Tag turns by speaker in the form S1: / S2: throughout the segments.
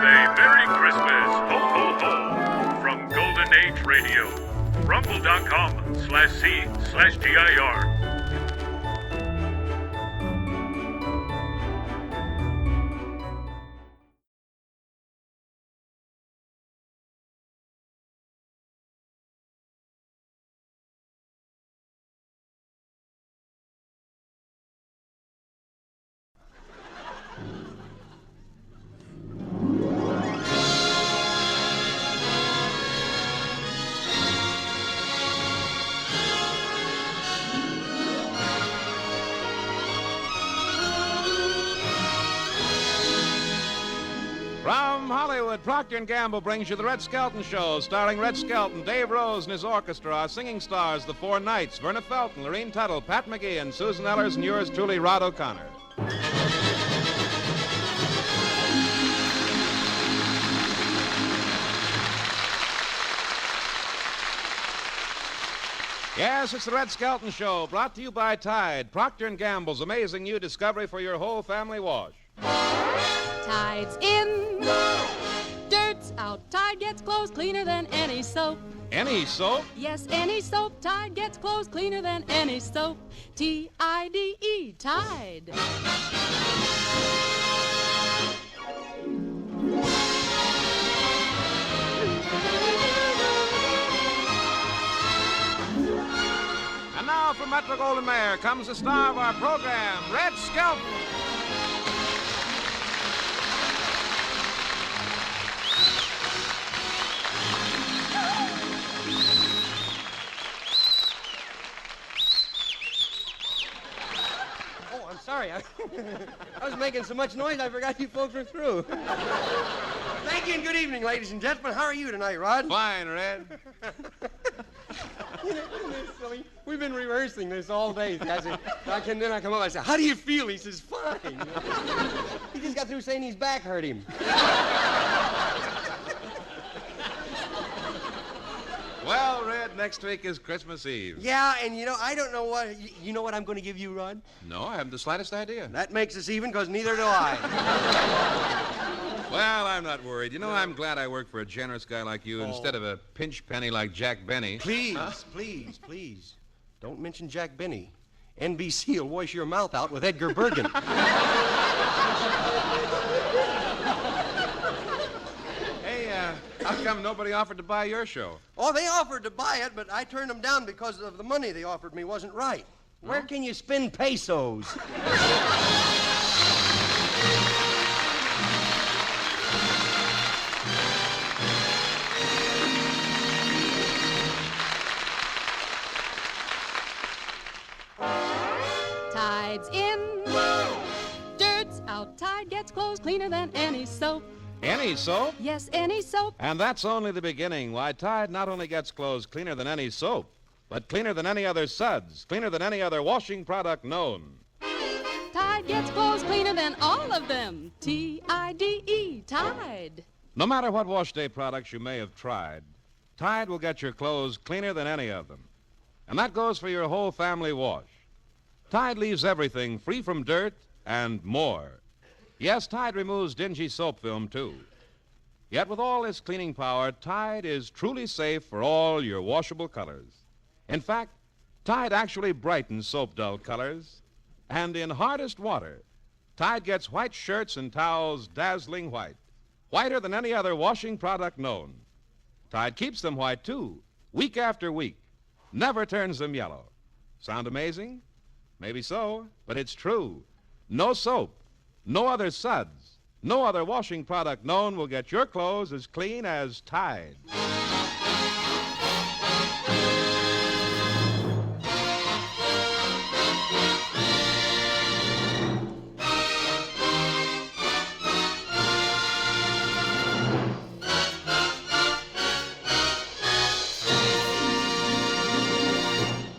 S1: a Merry Christmas, ho ho ho, from Golden Age Radio, rumble.com/C/GIR.
S2: From Hollywood, Procter & Gamble brings you the Red Skelton Show, starring Red Skelton, Dave Rose and his orchestra, our singing stars, the Four Knights, Verna Felton, Lorene Tuttle, Pat McGee, and Susan Ellers, and yours truly, Rod O'Connor. Yes, it's the Red Skelton Show, brought to you by Tide, Procter & Gamble's amazing new discovery for your whole family wash.
S3: Tide's in, dirt's out. Tide gets clothes cleaner than any soap.
S2: Any soap?
S3: Yes, any soap. Tide gets clothes cleaner than any soap. T-I-D-E, Tide.
S2: And now from Metro-Goldwyn-Mayer comes the star of our program, Red Skelton.
S4: Sorry, I was making so much noise I forgot you folks were through. Thank you and good evening, ladies and gentlemen. How are you tonight, Rod?
S2: Fine, Red.
S4: Isn't this silly? We've been rehearsing this all day. Then I come up, I say, how do you feel? He says, fine. He just got through saying his back hurt him.
S2: Well, Red, next week is Christmas Eve.
S4: Yeah, and I don't know what... You know what I'm going to give you, Rod?
S2: No, I haven't the slightest idea.
S4: That makes us even, because neither do I.
S2: Well, I'm not worried. I'm glad I work for a generous guy like you instead of a pinch penny like Jack Benny.
S4: Please, please. Don't mention Jack Benny. NBC will wash your mouth out with Edgar Bergen.
S2: How come nobody offered to buy your show?
S4: Oh, they offered to buy it, but I turned them down because of the money they offered me wasn't right. Where can you spend pesos?
S3: Tide's in, dirt's out. Tide gets clothes cleaner than any soap.
S2: Any soap?
S3: Yes, any soap.
S2: And that's only the beginning. Why, Tide not only gets clothes cleaner than any soap, but cleaner than any other suds, cleaner than any other washing product known.
S3: Tide gets clothes cleaner than all of them. T-I-D-E, Tide.
S2: No matter what wash day products you may have tried, Tide will get your clothes cleaner than any of them. And that goes for your whole family wash. Tide leaves everything free from dirt and more. Yes, Tide removes dingy soap film, too. Yet with all this cleaning power, Tide is truly safe for all your washable colors. In fact, Tide actually brightens soap dull colors. And in hardest water, Tide gets white shirts and towels dazzling white. Whiter than any other washing product known. Tide keeps them white, too, week after week. Never turns them yellow. Sound amazing? Maybe so, but it's true. No soap. No other suds, no other washing product known will get your clothes as clean as Tide.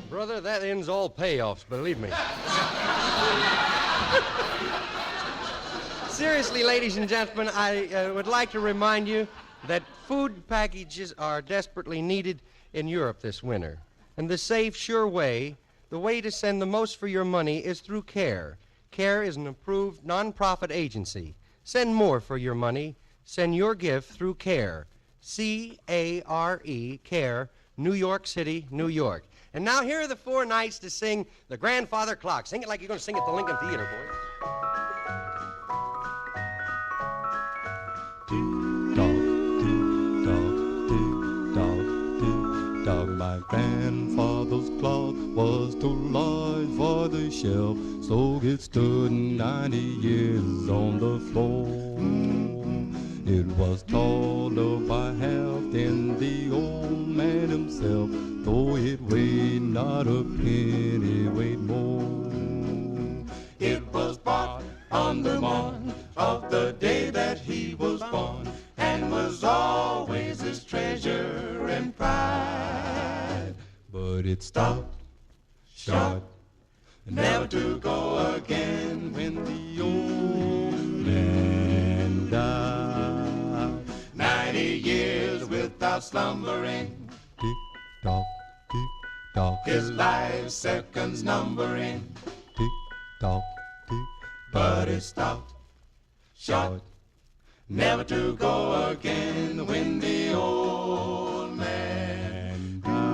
S4: Brother, that ends all payoffs, believe me. Seriously, ladies and gentlemen, I would like to remind you that food packages are desperately needed in Europe this winter. And the safe, sure way, the way to send the most for your money is through CARE. CARE is an approved non-profit agency. Send more for your money. send your gift through CARE, C-A-R-E, CARE, New York City, New York. And now here are the four knights to sing The Grandfather Clock. Sing it like you're going to sing at the Lincoln Theater, boys.
S5: Tick-tock, my grandfather's clock was too large for the shelf, so it stood 90 years on the floor. It was taller by half than the old man himself, though it weighed not a penny, weighed more. It was bought on the morn of the day that he was born, and was always his treasure and pride. But it stopped short, never to go again when the old man died. 90 years without slumbering, tick-tock, tick-tock, his life's seconds numbering, tick-tock, tick-tock, but it stopped short, never to go again when the old man died.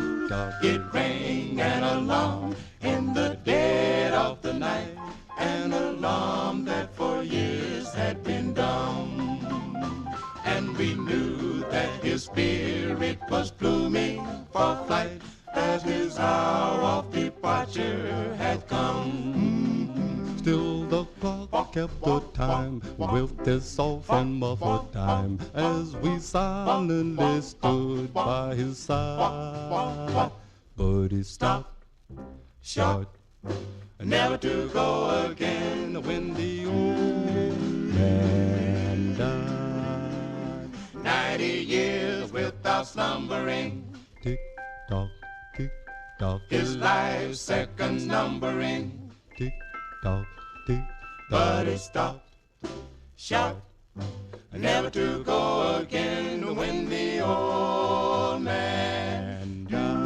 S5: Tick-tock, it rang an alarm in the dead of the night, an alarm that for years had been dumb. And we knew that his spirit was pluming for flight, as his hour of departure had come. Still the clock kept the time with this soft and muffled time, as we silently stood by his side. But he stopped short, never to go again when the old man died. 90 years without slumbering, tick-tock, tick-tock, his life's seconds numbering, tick-tock, tick-tock, but it stopped short, never to go again when the old man died.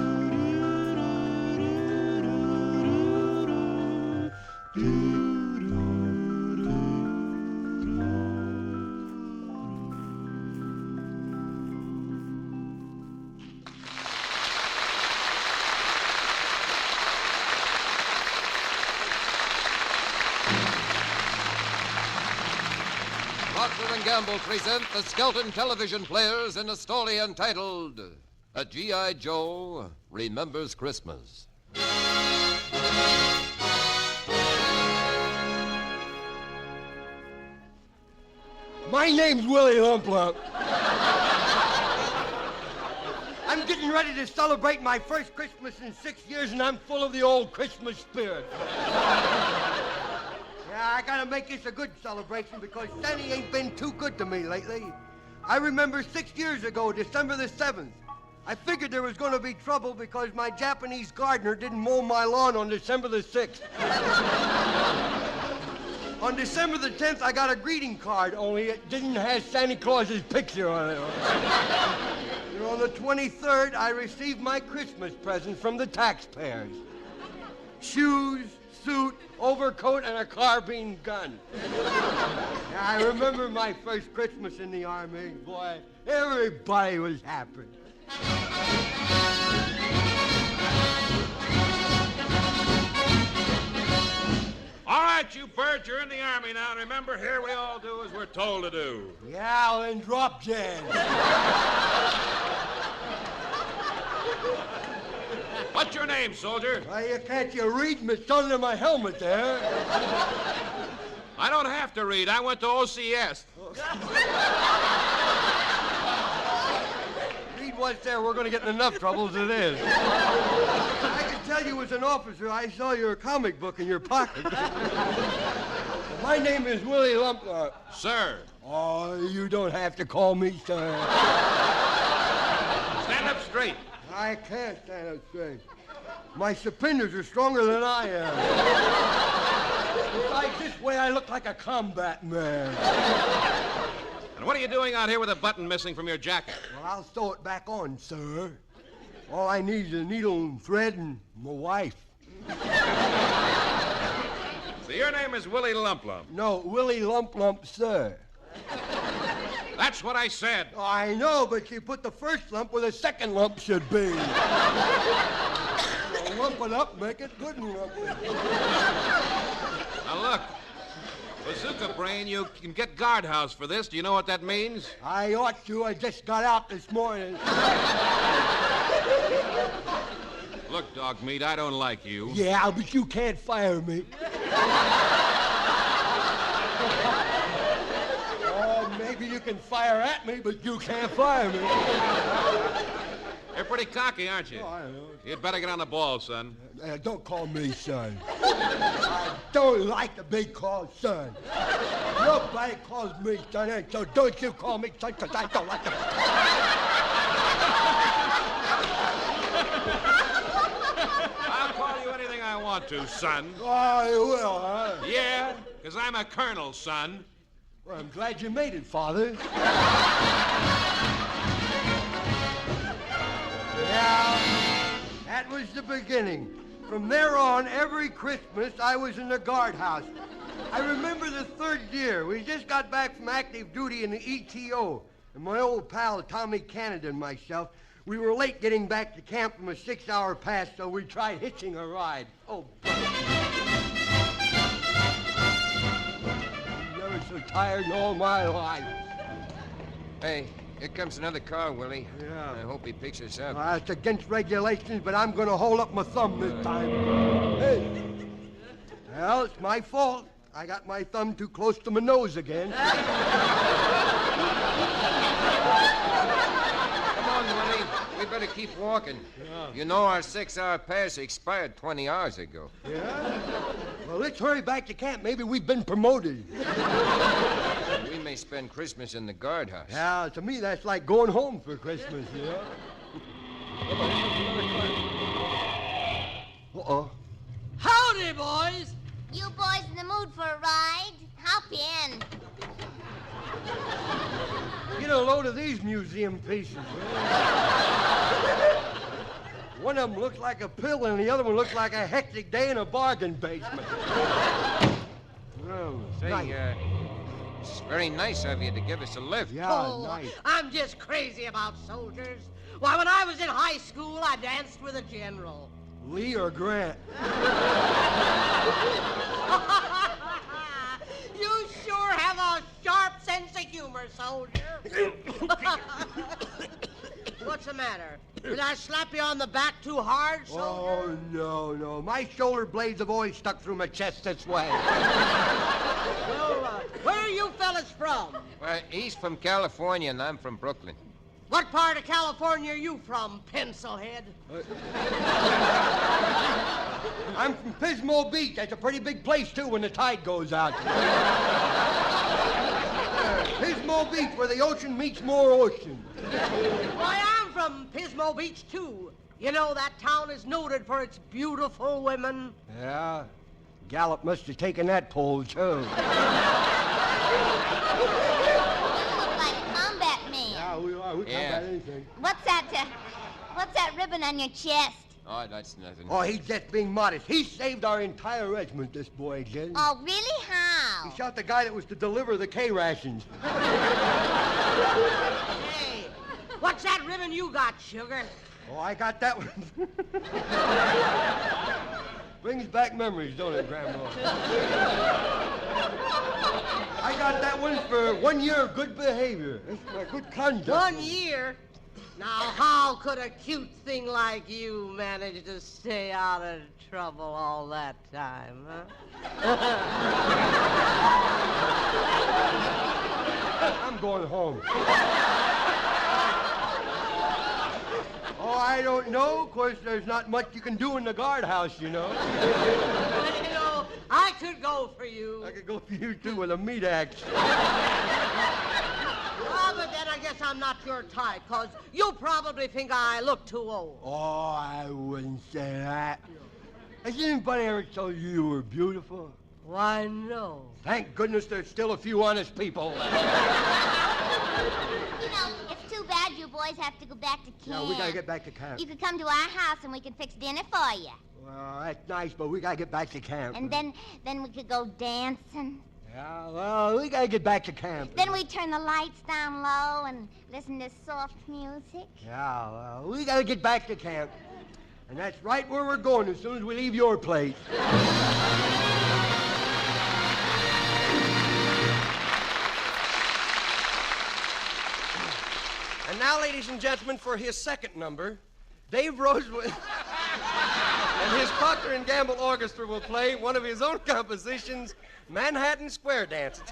S6: Procter & Gamble present the Skelton television players in a story entitled A G.I. Joe Remembers Christmas.
S4: My name's Willie Lumplump. I'm getting ready to celebrate my first Christmas in 6 years, and I'm full of the old Christmas spirit. Yeah, I gotta make this a good celebration because Santa ain't been too good to me lately. I remember 6 years ago, December the 7th, I figured there was gonna be trouble because my Japanese gardener didn't mow my lawn on December the 6th. On December the 10th, I got a greeting card, only it didn't have Santa Claus's picture on it. You know, on the 23rd, I received my Christmas present from the taxpayers. Shoes, suit, overcoat, and a carbine gun. Yeah, I remember my first Christmas in the Army. Boy, everybody was happy.
S2: All right, you birds, you're in the Army now. And remember, here we all do as we're told to do.
S4: Yeah, well, then drop dead.
S2: What's your name, soldier?
S4: Well, can't you read me? It's under my helmet there.
S2: I don't have to read. I went to OCS.
S4: Read what's there. We're going to get in enough trouble as it is. I can tell you as an officer, I saw your comic book in your pocket. My name is Willie Lumplump.
S2: Sir.
S4: Oh, you don't have to call me sir.
S2: Stand up straight.
S4: I can't stand up straight. My supiniors are stronger than I am. Besides, this way I look like a combat man.
S2: And what are you doing out here with a button missing from your jacket?
S4: Well, I'll sew it back on, sir.
S7: All I need is a needle and thread and my wife.
S2: So your name is Willie Lump Lump.
S7: No, Willie Lump Lump, sir.
S2: That's what I said.
S7: Oh, I know, but you put the first lump where the second lump should be. Lump it up, make it good and lumpy.
S2: Now look, Bazooka Brain, you can get guardhouse for this. Do you know what that means?
S7: I ought to. I just got out this morning.
S2: Look, Dog Meat, I don't like you.
S7: Yeah, but you can't fire me. Maybe you can fire at me, but you can't fire me.
S2: You're pretty cocky, aren't you?
S7: Oh, I know.
S2: You'd better get on the ball, son.
S7: Don't call me son. I don't like to be called son. Nobody calls me son, and so don't you call me son, because I don't like to...
S2: I'll call you anything I want to, son.
S7: Oh, you will, huh?
S2: Yeah, because I'm a colonel, son.
S7: Well, I'm glad you made it, Father. Yeah, that was the beginning. From there on, every Christmas, I was in the guardhouse. I remember the third year. We just got back from active duty in the ETO. And my old pal, Tommy Canada, and myself, we were late getting back to camp from a 6-hour pass, so we tried hitching a ride. Oh, brother. Never so tired in all my life.
S6: Hey, here comes another car, Willie.
S7: Yeah.
S6: I hope he picks us up.
S7: It's against regulations, but I'm going to hold up my thumb this time. Hey. Well, it's my fault. I got my thumb too close to my nose again.
S6: Come on, Willie. We better keep walking.
S7: Yeah.
S6: You know our 6-hour pass expired 20 hours ago.
S7: Yeah? Well, let's hurry back to camp. Maybe we've been promoted.
S6: We may spend Christmas in the guardhouse.
S7: Yeah, to me, that's like going home for Christmas, you know? Uh-oh.
S8: Howdy, boys.
S9: You boys in the mood for a ride? Hop in.
S7: Get a load of these museum pieces. One of them looks like a pill, and the other one looks like a hectic day in a bargain basement. Oh,
S6: Say,
S7: nice.
S6: It's very nice of you to give us a lift.
S7: Yeah, nice.
S8: I'm just crazy about soldiers. Why, when I was in high school, I danced with a general.
S7: Lee or Grant?
S8: You sure have a sharp sense of humor, soldier. What's the matter? Did I slap you on the back too hard, soldier?
S7: Oh, no. My shoulder blades have always stuck through my chest this way.
S8: Well, where are you fellas from?
S6: Well, he's from California and I'm from Brooklyn.
S8: What part of California are you from, Pencilhead?
S7: I'm from Pismo Beach. That's a pretty big place, too, when the tide goes out. Pismo Beach, where the ocean meets more ocean.
S8: Why, I'm from Pismo Beach, too. You know, that town is noted for its beautiful women.
S7: Yeah? Gallup must have taken that poll, too.
S9: You look like combat men.
S7: Yeah, we are. We can't
S6: Yeah.
S7: have anything.
S9: What's that ribbon on your chest?
S6: Oh, that's nothing.
S7: Oh, he's just being modest. He saved our entire regiment, this boy did.
S9: Oh, really? How?
S7: He shot the guy that was to deliver the K rations.
S8: Hey, what's that ribbon you got, sugar?
S7: Oh, I got that one. Brings back memories, don't it, Grandma? I got that one for 1 year of good behavior. That's my good conduct.
S8: 1 year? Now, how could a cute thing like you manage to stay out of trouble all that time, huh?
S7: I'm going home. Oh, I don't know. Of course, there's not much you can do in the guardhouse, you know.
S8: But, you know, I could go for you.
S7: I could go for you, too, with a meat axe.
S8: Ah, but then I guess I'm not your type, because you probably think I look too old.
S7: Oh, I wouldn't say that. Has anybody ever told you you were beautiful?
S8: Why, no.
S7: Thank goodness there's still a few honest people.
S9: You know, it's too bad you boys boys have to go back to camp.
S7: Yeah, we gotta get back to camp.
S9: You could come to our house and we can fix dinner for you.
S7: Well, that's nice, but we gotta get back to camp.
S9: And then we could go dancing.
S7: Yeah, well, we gotta get back to camp.
S9: Then we turn the lights down low and listen to soft music.
S7: Yeah, well, we gotta get back to camp. And that's right where we're going as soon as we leave your place.
S4: And now, ladies and gentlemen, for his second number, Dave Rosewood and his Procter & Gamble Orchestra will play one of his own compositions, Manhattan Square Dance.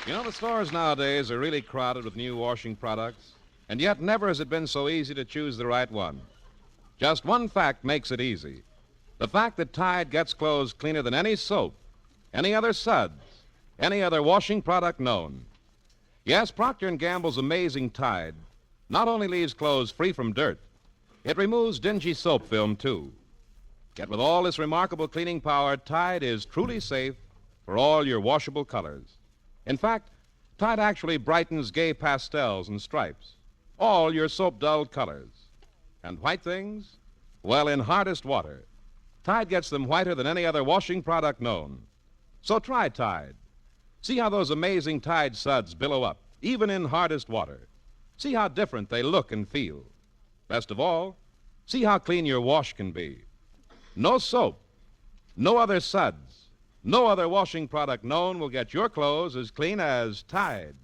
S2: You know, the stores nowadays are really crowded with new washing products, and yet never has it been so easy to choose the right one. Just one fact makes it easy. The fact that Tide gets clothes cleaner than any soap, any other suds, any other washing product known. Yes, Procter & Gamble's amazing Tide not only leaves clothes free from dirt, it removes dingy soap film, too. Yet with all this remarkable cleaning power, Tide is truly safe for all your washable colors. In fact, Tide actually brightens gay pastels and stripes, all your soap-dulled colors. And white things? Well, in hardest water, Tide gets them whiter than any other washing product known. So try Tide. See how those amazing Tide suds billow up, even in hardest water. See how different they look and feel. Best of all, see how clean your wash can be. No soap, no other suds, no other washing product known will get your clothes as clean as Tide.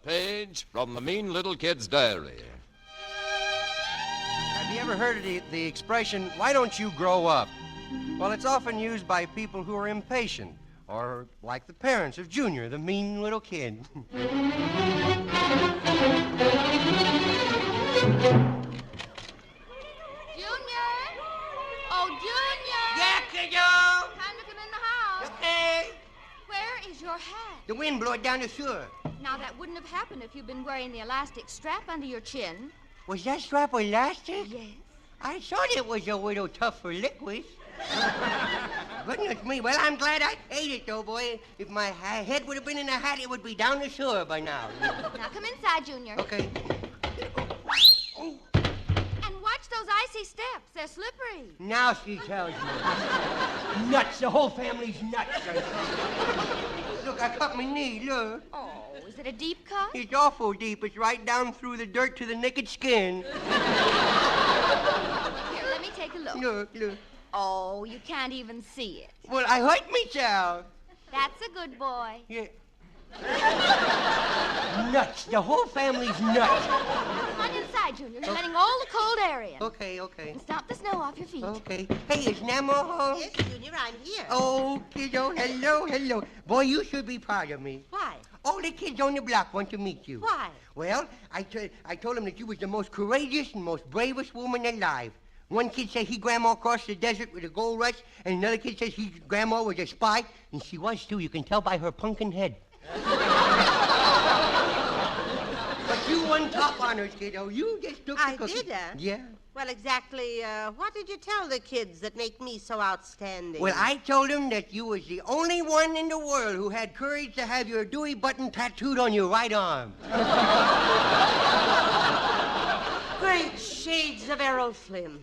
S6: page from the Mean Little Kid's diary.
S4: Have you ever heard of the expression, why don't you grow up? Well, it's often used by people who are impatient, or like the parents of Junior, the mean little kid.
S9: Junior! Oh, Junior!
S7: Yeah, kiddo!
S9: Time to come in the house.
S7: Okay.
S9: Where is your hat?
S7: The wind blew it down the sewer.
S9: Now, that wouldn't have happened if you'd been wearing the elastic strap under your chin.
S7: Was that strap elastic?
S9: Yes.
S7: I thought it was a little tough for liquids. Goodness me. Well, I'm glad I ate it, though, boy. If my head would have been in a hat, it would be down the sewer by now.
S9: Now, come inside, Junior.
S7: Okay.
S9: And watch those icy steps. They're slippery.
S7: Now she tells me. Nuts. The whole family's nuts. Look, I cut my knee. Look.
S9: Oh, is it a deep cut?
S7: It's awful deep. It's right down through the dirt to the naked skin.
S9: Here, let me take a look.
S7: Look.
S9: Oh, you can't even see it.
S7: Well, I hurt myself.
S9: That's a good boy.
S7: Yeah. Nuts. The whole family's nuts.
S9: Come on inside, Junior. You're letting all the cold air in.
S7: Okay.
S9: And stomp the snow off your feet.
S7: Okay. Hey, is Nemo home?
S8: Yes, Junior, I'm here.
S7: Oh, kiddo, hello. Boy, you should be proud of me.
S8: Why?
S7: All the kids on the block want to meet you.
S8: Why?
S7: Well, I told them that you was the most courageous and most bravest woman alive. One kid said he grandma crossed the desert with a gold rush, and another kid says his grandma was a spy, and she was too. You can tell by her pumpkin head. But you won top honors, kiddo. You just took the
S8: I
S7: cookie.
S8: did,
S7: Yeah.
S8: Well, exactly, what did you tell the kids that make me so outstanding?
S7: Well, I told them that you was the only one in the world who had courage to have your Dewey button tattooed on your right arm.
S8: Great shades of Errol Flynn.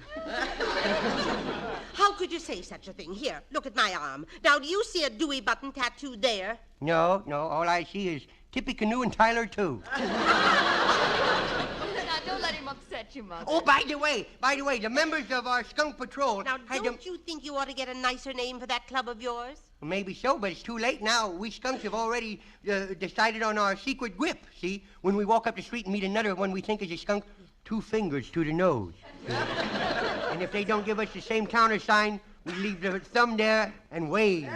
S8: How could you say such a thing? Here, look at my arm. Now, do you see a Dewey button tattooed there?
S7: No, all I see is Tippy Canoe and Tyler, too.
S9: Now, don't let him upset you, Mother.
S7: Oh, by the way, the members of our skunk patrol
S8: Now,
S7: had
S8: don't you think you ought to get a nicer name for that club of yours?
S7: Maybe so, but it's too late now. We skunks have already decided on our secret grip, see? When we walk up the street and meet another one we think is a skunk, 2 fingers to the nose. And if they don't give us the same countersign, we leave the thumb there and wave.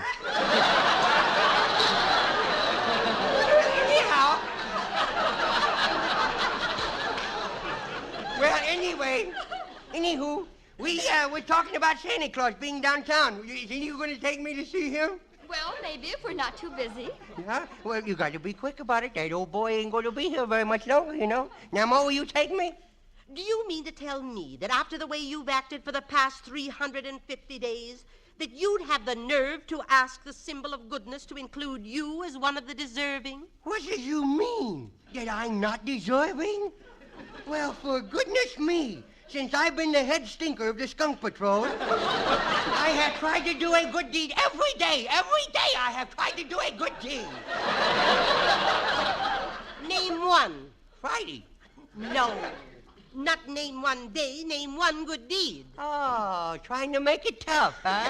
S7: Well, anywho, we're talking about Santa Claus being downtown. Is you going to take me to see him?
S9: Well, maybe if we're not too busy.
S7: Yeah? Well, you got to be quick about it. That old boy ain't going to be here very much longer, you know. Now, Mo, will you take me?
S8: Do you mean to tell me that after the way you've acted for the past 350 days, that you'd have the nerve to ask the symbol of goodness to include you as one of the deserving?
S7: What do you mean? That I'm not deserving? Well, for goodness me, since I've been the head stinker of the skunk patrol, I have tried to do a good deed every day. Every day I have tried to do a good deed.
S8: Name one.
S7: Friday.
S8: No. Not name one day, name one good deed.
S7: Oh, trying to make it tough, huh?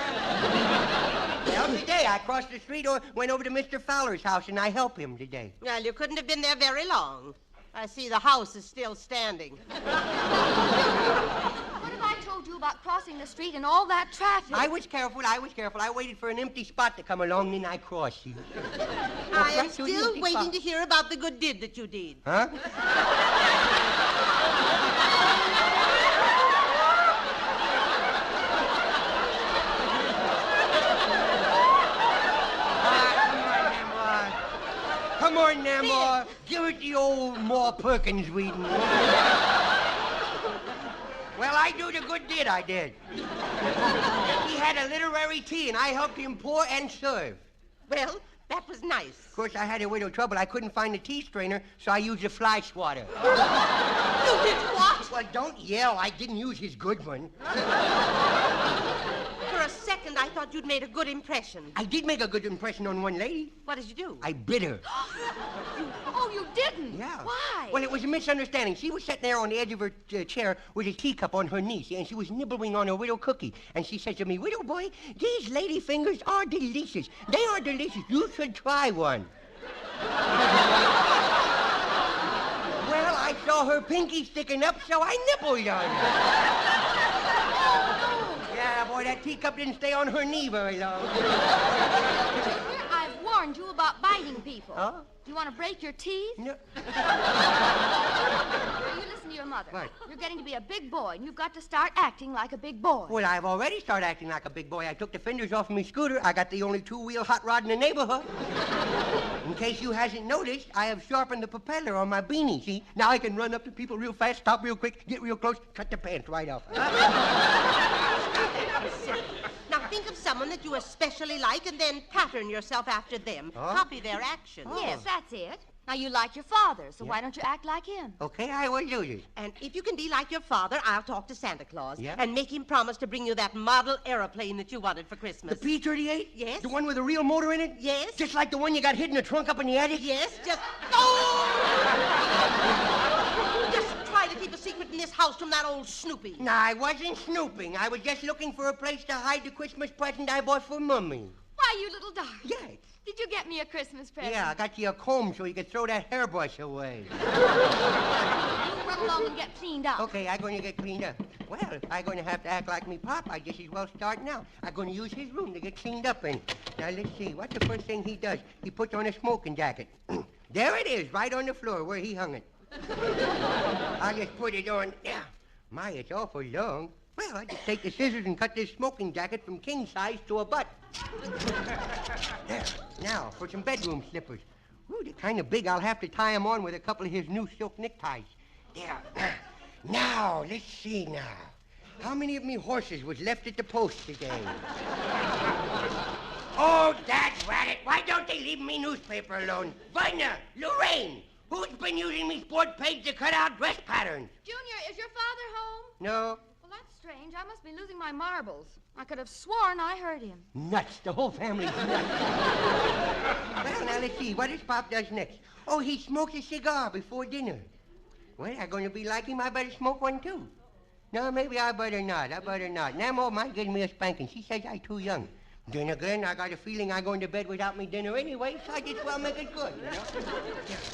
S7: Well, today I crossed the street or went over to Mr. Fowler's house and I helped him today.
S8: Well, you couldn't have been there very long. I see the house is still standing.
S9: What have I told you about crossing the street and all that traffic?
S7: I was careful. I waited for an empty spot to come along, then I crossed.
S8: I am still waiting to hear about the good deed that you did.
S7: Huh? Come on, Namor. Give it the old Ma Perkins reading. Well, I do the good deed, I did. He had a literary tea, and I helped him pour and serve.
S8: Well, that was nice.
S7: Of course, I had a little trouble. I couldn't find the tea strainer, so I used a fly swatter.
S8: You did what?
S7: Well, don't yell. I didn't use his good one.
S8: For a second, I thought you'd made a good impression.
S7: I did make a good impression on one lady.
S8: What did you do?
S7: I bit her.
S9: Oh, you didn't?
S7: Yeah.
S9: Why?
S7: Well, it was a misunderstanding. She was sitting there on the edge of her chair with a teacup on her knee, and she was nibbling on a little cookie. And she said to me, "Widow boy, these lady fingers are delicious. They are delicious. You should try one." saw her pinky sticking up, so I nibbled on her. Yeah, boy, that teacup didn't stay on her knee very long.
S9: I've warned you about biting people.
S7: Huh?
S9: You want to break your teeth?
S7: No.
S9: You listen to your mother.
S7: What?
S9: You're getting to be a big boy, and you've got to start acting like a big boy.
S7: Well, I've already started acting like a big boy. I took the fenders off of my scooter. I got the only two-wheel hot rod in the neighborhood. In case you hasn't noticed, I have sharpened the propeller on my beanie. See? Now I can run up to people real fast, stop real quick, get real close, cut the pants right off.
S8: Now think of someone that you especially like and then pattern yourself after them.
S7: Huh?
S8: Copy their actions.
S9: Yes, that's it. Now, you like your father, so why don't you act like him?
S7: Okay, I will do this.
S8: And if you can be like your father, I'll talk to Santa Claus.
S7: Yeah?
S8: And make him promise to bring you that model aeroplane that you wanted for Christmas.
S7: The P-38?
S8: Yes.
S7: The one with a real motor in it?
S8: Yes.
S7: Just like the one you got hid in the trunk up in the attic?
S8: Yes, just... Oh! Just try to keep a secret in this house from that old Snoopy.
S7: No, I wasn't snooping. I was just looking for a place to hide the Christmas present I bought for Mummy.
S9: Why, you little darling.
S7: Yes.
S9: Did you get me a Christmas present?
S7: Yeah, I got you a comb so you could throw that hairbrush away.
S9: You run along and get cleaned up.
S7: Okay, I'm going to get cleaned up. Well, if I'm going to have to act like me pop, I just as well start now. I'm going to use his room to get cleaned up in. Now, let's see. What's the first thing he does? He puts on a smoking jacket. There it is, right on the floor where he hung it. I'll just put it on. Yeah. My, it's awful long. Well, I just take the scissors and cut this smoking jacket from king size to a butt. There. Now, for some bedroom slippers. Ooh, they're kind of big. I'll have to tie them on with a couple of his new silk neckties. There. Now, let's see now. How many of me horses was left at the post today? Oh, that's right. Why don't they leave me newspaper alone? Vina, Lorraine, who's been using me sport page to cut out dress patterns?
S9: Junior, is your father home?
S7: No.
S9: Well, that's strange. I must be losing my marbles. I could have sworn I heard him.
S7: Nuts. The whole family's nuts. Well, now, let's see. What does Pop does next? Oh, he smokes a cigar before dinner. Well, I'm going to be like him. I better smoke one, too. No, maybe I better not. Namo might give me a spanking. She says I'm too young. Then again, I got a feeling I'm going to bed without me dinner anyway, so I just well make it good, you know?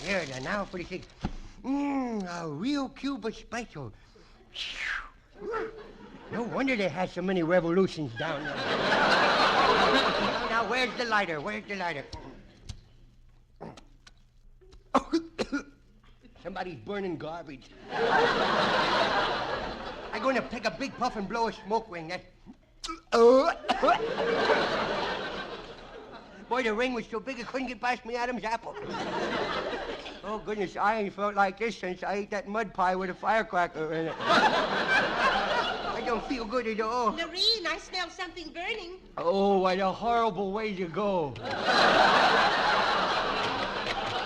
S7: There, now for the cigar. A real Cuba special. No wonder they had so many revolutions down there. Now, where's the lighter? Somebody's burning garbage. I'm going to take a big puff and blow a smoke ring. Boy, the ring was so big it couldn't get past me Adam's apple. Oh, goodness, I ain't felt like this since I ate that mud pie with a firecracker in it. I don't feel good at all.
S8: Noreen, I smell something burning.
S7: Oh, what a horrible way to go.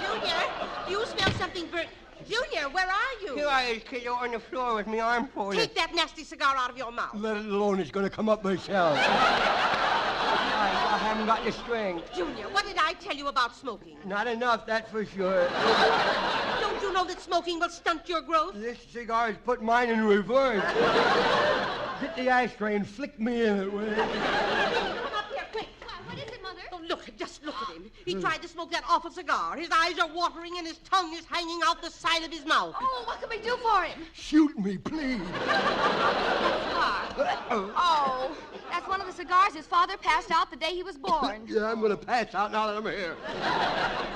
S8: Junior, you smell something burning. Junior, where are you?
S7: Here I is, kiddo, on the floor with my arm folded.
S8: Take that nasty cigar out of your mouth.
S7: Let it alone, it's going to come up myself. I haven't got the strength.
S8: Junior, what did I tell you about smoking?
S7: Not enough, that's for sure.
S8: Don't you know that smoking will stunt your growth?
S7: This cigar has put mine in reverse. Get the ashtray and flick me in it, will you?
S8: Come up here, quick.
S9: What is it, Mother?
S8: Oh, look, just look at him. He tried to smoke that awful cigar. His eyes are watering and his tongue is hanging out the side of his mouth.
S9: Oh, what can we do for him?
S7: Shoot me, please.
S9: Oh, that's one of the cigars his father passed out the day he was born.
S7: Yeah, I'm going to pass out now that I'm here.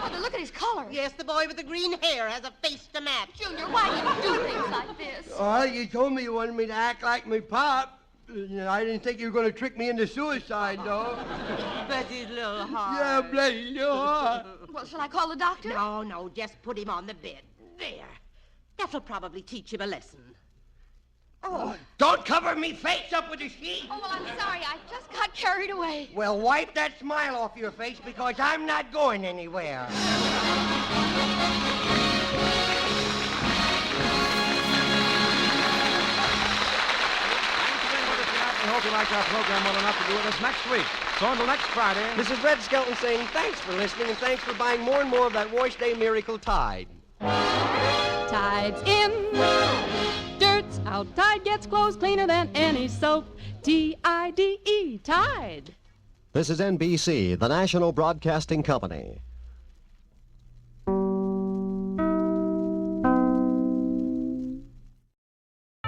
S9: Mother, look at his color.
S8: Yes, the boy with the green hair has a face to match.
S9: Junior, why do you do things like this?
S7: Oh, you told me you wanted me to act like me pop. I didn't think you were going to trick me into suicide, though.
S8: Bless his little heart.
S7: Yeah, bless your heart.
S9: Well, shall I call the doctor?
S8: No, just put him on the bed. There. That'll probably teach him a lesson.
S7: Oh, don't cover me face up with a sheet.
S9: Oh, well, I'm sorry. I just got carried away.
S7: Well, wipe that smile off your face because I'm not going anywhere.
S2: We hope you liked our program well enough to be with us next week. So until next Friday...
S4: This is Red Skelton saying thanks for listening and thanks for buying more and more of that Wash Day Miracle Tide.
S3: Tide's in, dirt's out. Tide gets clothes cleaner than any soap. Tide, Tide.
S10: This is NBC, the national broadcasting company.